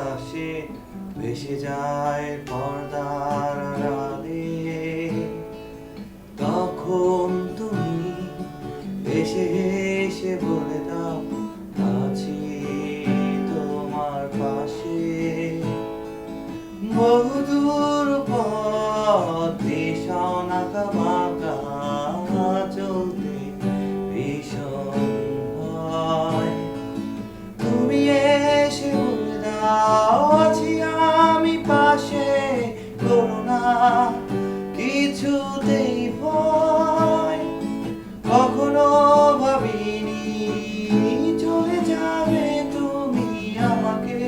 আকাশে ভেসে যায় পর্দার আড়ালে। তখন তুমি এসে এসে বলে দাও আছি তোমার পাশে। বহুদূর পথ ভীষণ আঁকা বাঁকা চলতে ভীষণ ভয়। তুমি এসে বলে দাও আছি আমি পাশে, করো না কিছুতেই ভয়। কখনো ভাবিনি চলে যাবে তুমি আমাকে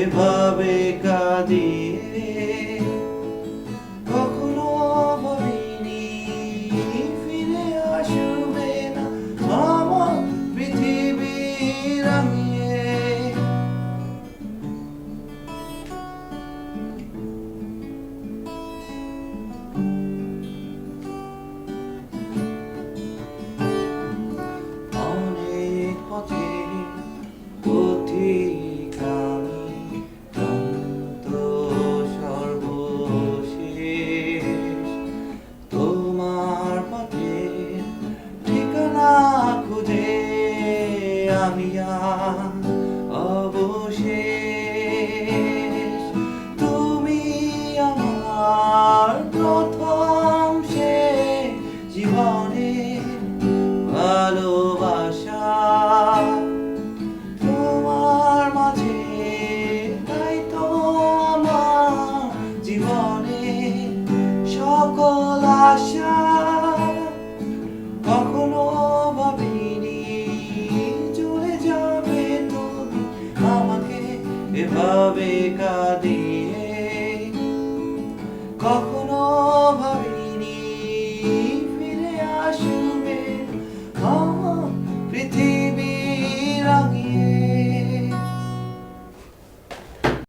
এভাবে কাঁদিয়ে। কখনো ভাবিনি ফিরে আসবে না আমার পৃথিবী রাঙিয়ে। অনেক পথে পথিক আমি, ক্লান্ত সর্বশেষ। তোমার পথে ঠিকানা খুঁজে আমি আজ অবশেষ। তুমি আমার প্রথম সে জীবনের ভালোবাসা। তোমার মাঝে তাই তো আমার জীবনে সকল আশা। কখনো ভাবিনি চলে যাবে তুমি আমাকে এভাবে কাঁদিয়ে। কখনো